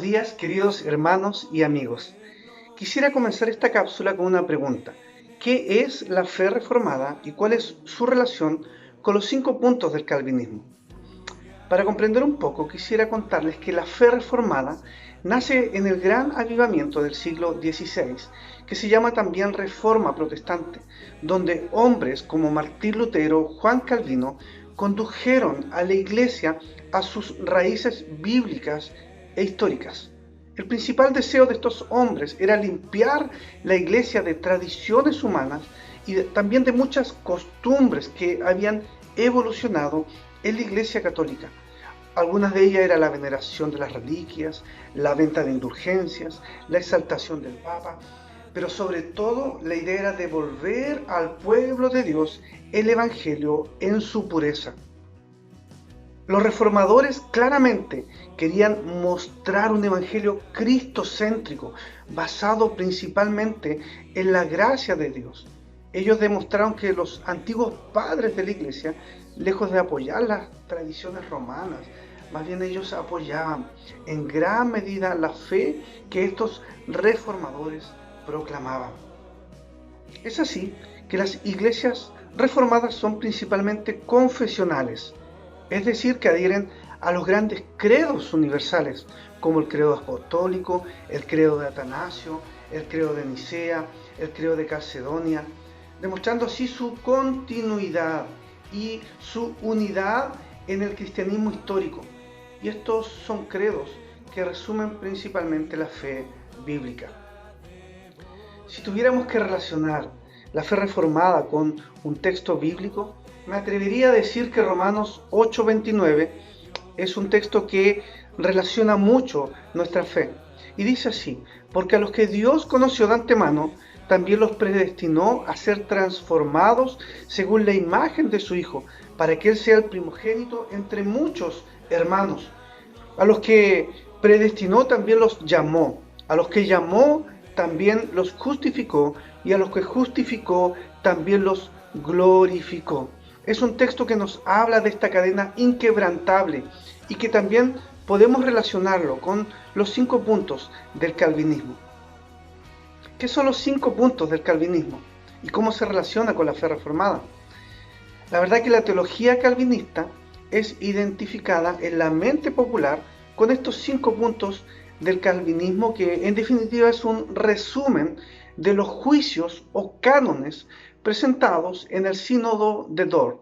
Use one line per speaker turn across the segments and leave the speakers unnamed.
días, queridos hermanos y amigos. Quisiera comenzar esta cápsula con una pregunta. ¿Qué es la fe reformada y cuál es su relación con los 5 puntos del calvinismo? Para comprender un poco, quisiera contarles que la fe reformada nace en el gran avivamiento del siglo XVI, que se llama también Reforma Protestante, donde hombres como Martín Lutero, Juan Calvino, condujeron a la Iglesia a sus raíces bíblicas e históricas. El principal deseo de estos hombres era limpiar la Iglesia de tradiciones humanas y también de muchas costumbres que habían evolucionado en la Iglesia católica. Algunas de ellas eran la veneración de las reliquias, la venta de indulgencias, la exaltación del Papa, pero sobre todo la idea era devolver al pueblo de Dios el Evangelio en su pureza. Los reformadores claramente querían mostrar un evangelio cristocéntrico, basado principalmente en la gracia de Dios. Ellos demostraron que los antiguos padres de la Iglesia, lejos de apoyar las tradiciones romanas, más bien ellos apoyaban en gran medida la fe que estos reformadores proclamaban. Es así que las iglesias reformadas son principalmente confesionales, es decir, que adhieren a los grandes credos universales, como el credo apostólico, el credo de Atanasio, el credo de Nicea, el credo de Calcedonia, demostrando así su continuidad y su unidad en el cristianismo histórico. Y estos son credos que resumen principalmente la fe bíblica. Si tuviéramos que relacionar la fe reformada con un texto bíblico, me atrevería a decir que Romanos 8:29 es un texto que relaciona mucho nuestra fe. Y dice así: porque a los que Dios conoció de antemano, también los predestinó a ser transformados según la imagen de su Hijo, para que Él sea el primogénito entre muchos hermanos. A los que predestinó también los llamó, a los que llamó también los justificó, y a los que justificó también los glorificó. Es un texto que nos habla de esta cadena inquebrantable y que también podemos relacionarlo con los 5 puntos del calvinismo. ¿Qué son los 5 puntos del calvinismo y cómo se relaciona con la fe reformada? La verdad que la teología calvinista es identificada en la mente popular con estos 5 puntos del calvinismo, que en definitiva es un resumen de los juicios o cánones presentados en el Sínodo de Dort.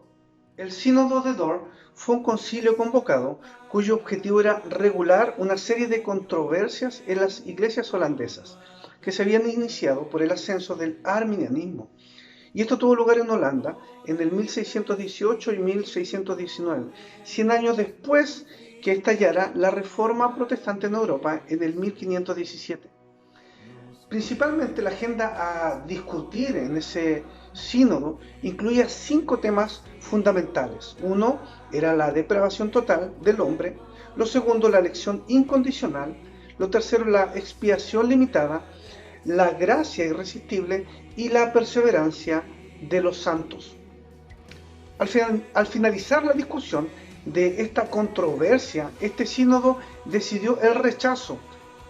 El Sínodo de Dort fue un concilio convocado cuyo objetivo era regular una serie de controversias en las iglesias holandesas que se habían iniciado por el ascenso del arminianismo. Y esto tuvo lugar en Holanda en el 1618 y 1619, 100 años después que estallara la Reforma Protestante en Europa en el 1517. Principalmente la agenda a discutir en ese sínodo incluía 5 temas fundamentales. Uno era la depravación total del hombre, lo segundo la elección incondicional, lo tercero la expiación limitada, la gracia irresistible y la perseverancia de los santos. Al finalizar la discusión de esta controversia, este sínodo decidió el rechazo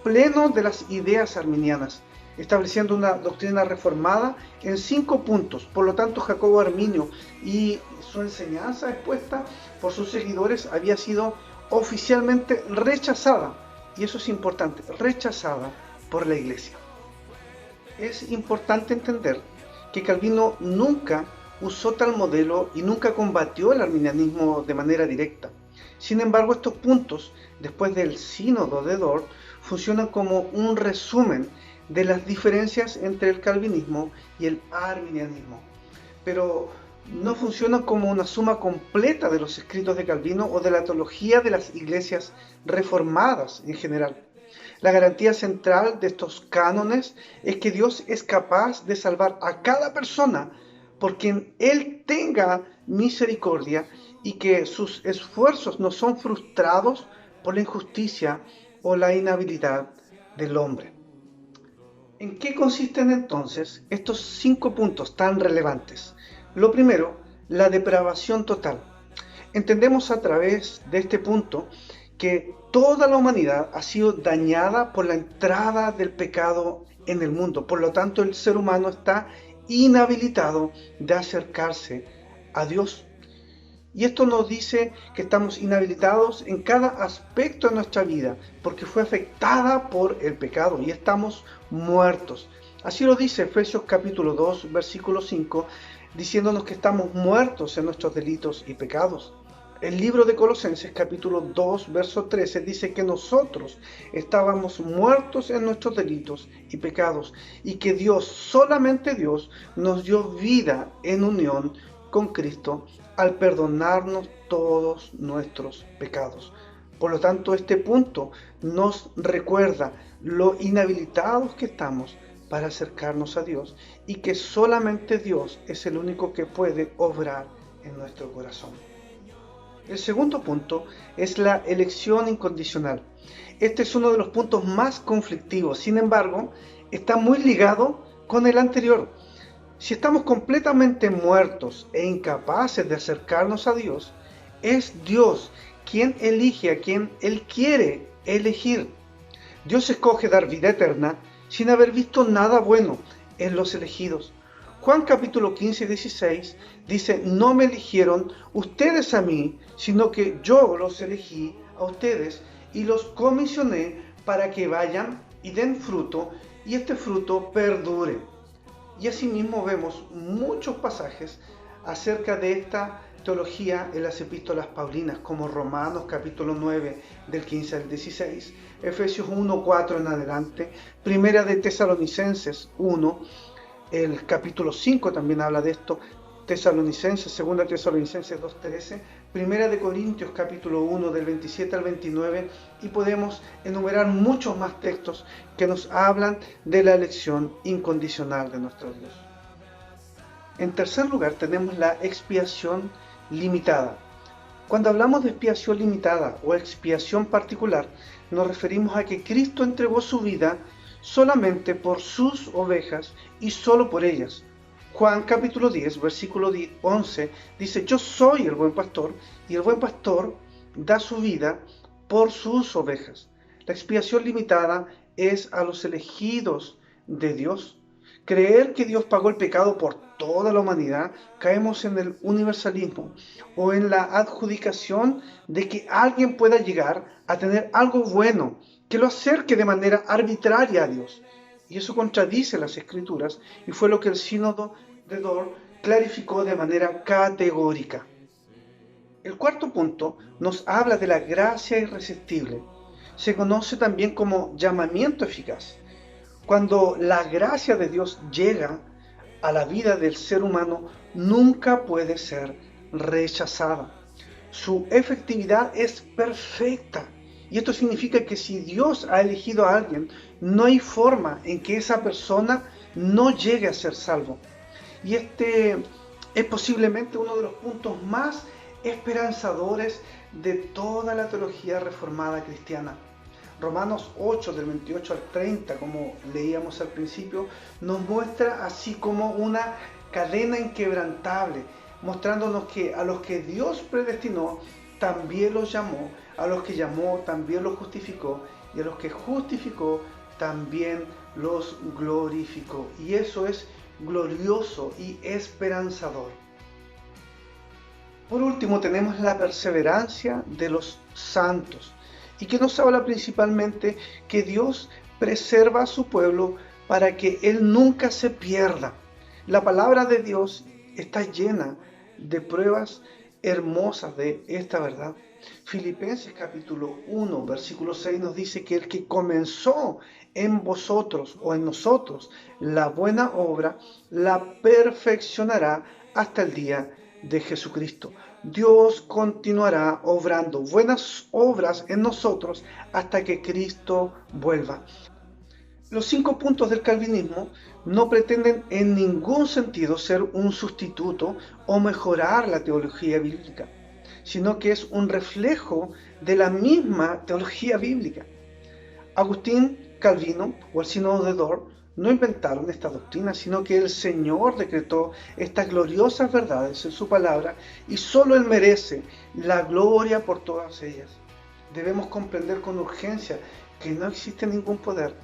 pleno de las ideas arminianas, estableciendo una doctrina reformada en 5 puntos. Por lo tanto, Jacobo Arminio y su enseñanza expuesta por sus seguidores había sido oficialmente rechazada, y eso es importante, rechazada por la Iglesia. Es importante entender que Calvino nunca usó tal modelo y nunca combatió el arminianismo de manera directa. Sin embargo, estos puntos, después del Sínodo de Dort, funcionan como un resumen de las diferencias entre el calvinismo y el arminianismo, pero no funcionan como una suma completa de los escritos de Calvino o de la teología de las iglesias reformadas en general. La garantía central de estos cánones es que Dios es capaz de salvar a cada persona por quien Él tenga misericordia, y que sus esfuerzos no son frustrados por la injusticia o la inhabilidad del hombre. ¿En qué consisten entonces estos 5 puntos tan relevantes? Lo primero, la depravación total. Entendemos a través de este punto que toda la humanidad ha sido dañada por la entrada del pecado en el mundo. Por lo tanto, el ser humano está inhabilitado de acercarse a Dios. Y esto nos dice que estamos inhabilitados en cada aspecto de nuestra vida, porque fue afectada por el pecado y estamos muertos. Así lo dice Efesios capítulo 2, versículo 5, diciéndonos que estamos muertos en nuestros delitos y pecados. El libro de Colosenses capítulo 2, verso 13 dice que nosotros estábamos muertos en nuestros delitos y pecados y que Dios, solamente Dios, nos dio vida en unión con Cristo al perdonarnos todos nuestros pecados. Por lo tanto, este punto nos recuerda lo inhabilitados que estamos para acercarnos a Dios y que solamente Dios es el único que puede obrar en nuestro corazón. El segundo punto es la elección incondicional. Este es uno de los puntos más conflictivos, sin embargo, está muy ligado con el anterior. Si estamos completamente muertos e incapaces de acercarnos a Dios, es Dios quien elige a quien Él quiere elegir. Dios escoge dar vida eterna sin haber visto nada bueno en los elegidos. Juan capítulo 15 y 16 dice, no me eligieron ustedes a mí, sino que yo los elegí a ustedes y los comisioné para que vayan y den fruto y este fruto perdure. Y asimismo vemos muchos pasajes acerca de esta teología en las epístolas paulinas, como Romanos capítulo 9 del 15 al 16, Efesios 1, 4 en adelante, Primera de Tesalonicenses 1, el capítulo 5 también habla de esto, Tesalonicenses, Segunda Tesalonicenses 2:13, Primera de Corintios capítulo 1 del 27 al 29 y podemos enumerar muchos más textos que nos hablan de la elección incondicional de nuestro Dios. En tercer lugar tenemos la expiación limitada. Cuando hablamos de expiación limitada o expiación particular, nos referimos a que Cristo entregó su vida solamente por sus ovejas y solo por ellas. Juan capítulo 10, versículo 11 dice, yo soy el buen pastor y el buen pastor da su vida por sus ovejas. La expiación limitada es a los elegidos de Dios. Creer que Dios pagó el pecado por toda la humanidad, caemos en el universalismo o en la adjudicación de que alguien pueda llegar a tener algo bueno que lo acerque de manera arbitraria a Dios. Y eso contradice las Escrituras y fue lo que el Sínodo de Dort clarificó de manera categórica. El cuarto punto nos habla de la gracia irresistible. Se conoce también como llamamiento eficaz. Cuando la gracia de Dios llega a la vida del ser humano, nunca puede ser rechazada. Su efectividad es perfecta. Y esto significa que si Dios ha elegido a alguien, no hay forma en que esa persona no llegue a ser salvo. Y este es posiblemente uno de los puntos más esperanzadores de toda la teología reformada cristiana. Romanos 8, del 28 al 30, como leíamos al principio, nos muestra así como una cadena inquebrantable, mostrándonos que a los que Dios predestinó, también los llamó, a los que llamó, también los justificó, y a los que justificó, también los glorificó. Y eso es glorioso y esperanzador. Por último, tenemos la perseverancia de los santos, y que nos habla principalmente que Dios preserva a su pueblo para que Él nunca se pierda. La palabra de Dios está llena de pruebas hermosas de esta verdad. Filipenses capítulo 1, versículo 6 nos dice que el que comenzó en vosotros o en nosotros la buena obra, la perfeccionará hasta el día de Jesucristo. Dios continuará obrando buenas obras en nosotros hasta que Cristo vuelva. Los 5 puntos del calvinismo no pretenden en ningún sentido ser un sustituto o mejorar la teología bíblica, sino que es un reflejo de la misma teología bíblica. Agustín, Calvino o el Sínodo de Dort no inventaron esta doctrina, sino que el Señor decretó estas gloriosas verdades en su palabra y solo Él merece la gloria por todas ellas. Debemos comprender con urgencia que no existe ningún poder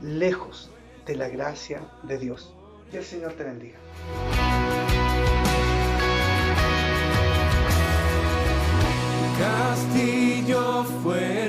lejos de la gracia de Dios. Que el Señor te bendiga.
Castillo fue